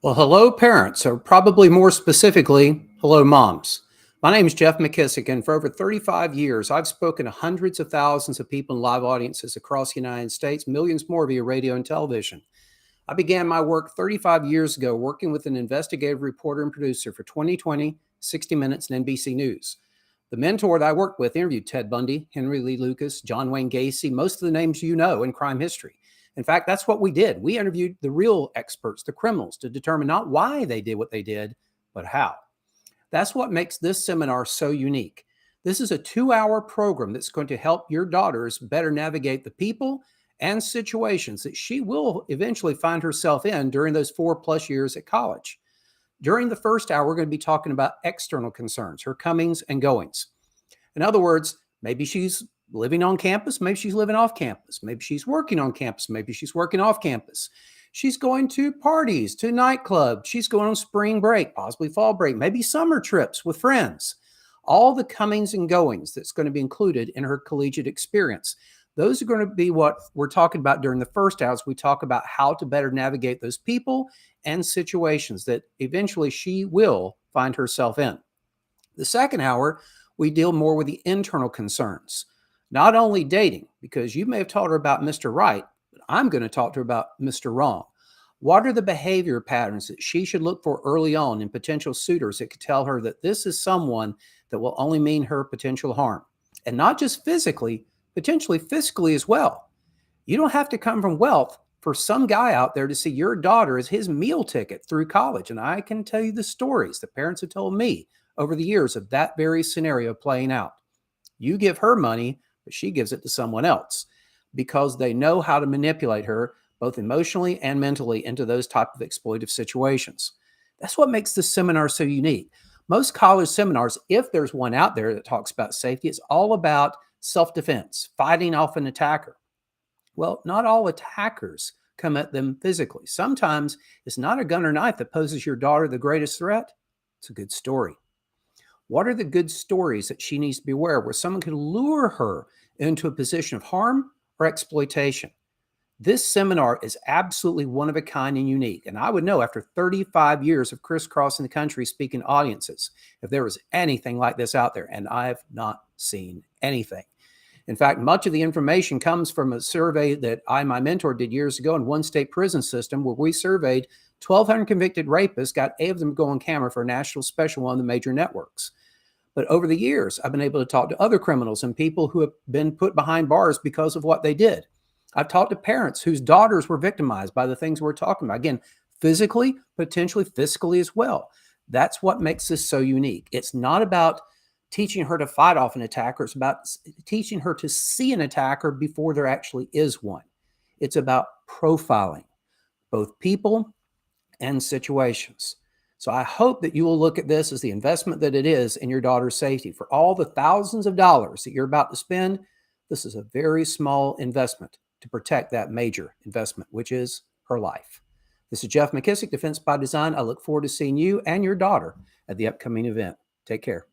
Well, hello, parents, or probably more specifically, hello, moms. My name is Jeff McKissick, and for over 35 years, I've spoken to hundreds of thousands of people in live audiences across the United States, millions more via radio and television. I began my work 35 years ago working with an investigative reporter and producer for 2020, 60 Minutes, and NBC News. The mentor that I worked with interviewed Ted Bundy, Henry Lee Lucas, John Wayne Gacy, most of the names you know in crime history. In fact, that's what we did. We interviewed the real experts, the criminals, to determine not why they did what they did, but how. That's what makes this seminar so unique. This is a 2-hour program that's going to help your daughters better navigate the people and situations that she will eventually find herself in during those 4+ years at college. During the first hour, we're going to be talking about external concerns, her comings and goings. In other words, maybe she's living on campus, maybe she's living off campus, maybe she's working on campus, maybe she's working off campus. She's going to parties, to nightclubs, she's going on spring break, possibly fall break, maybe summer trips with friends. All the comings and goings that's going to be included in her collegiate experience. Those are going to be what we're talking about during the first hours. We talk about how to better navigate those people and situations that eventually she will find herself in. The second hour, we deal more with the internal concerns, not only dating, because you may have taught her about Mr. Right, but I'm going to talk to her about Mr. Wrong. What are the behavior patterns that she should look for early on in potential suitors that could tell her that this is someone that will only mean her potential harm? And not just physically, potentially fiscally as well. You don't have to come from wealth for some guy out there to see your daughter as his meal ticket through college. And I can tell you the stories that parents have told me over the years of that very scenario playing out. You give her money, but she gives it to someone else because they know how to manipulate her both emotionally and mentally into those type of exploitive situations. That's what makes this seminar so unique. Most college seminars, if there's one out there that talks about safety, it's all about self-defense, fighting off an attacker. Well, not all attackers come at them physically. Sometimes it's not a gun or knife that poses your daughter the greatest threat. It's a good story. What are the good stories that she needs to be aware of where someone could lure her into a position of harm or exploitation? This seminar is absolutely one of a kind and unique. And I would know after 35 years of crisscrossing the country speaking to audiences, if there was anything like this out there, and I have not seen anything. In fact, much of the information comes from a survey that my mentor did years ago in one state prison system where we surveyed 1,200 convicted rapists, got 8 of them to go on camera for a national special on the major networks. But over the years, I've been able to talk to other criminals and people who have been put behind bars because of what they did. I've talked to parents whose daughters were victimized by the things we're talking about. Again, physically, potentially fiscally as well. That's what makes this so unique. It's not about teaching her to fight off an attacker. It's about teaching her to see an attacker before there actually is one. It's about profiling both people and situations. So I hope that you will look at this as the investment that it is in your daughter's safety. For all the thousands of dollars that you're about to spend, this is a very small investment to protect that major investment, which is her life. This is Jeff McKissick, Defense by Design. I look forward to seeing you and your daughter at the upcoming event. Take care.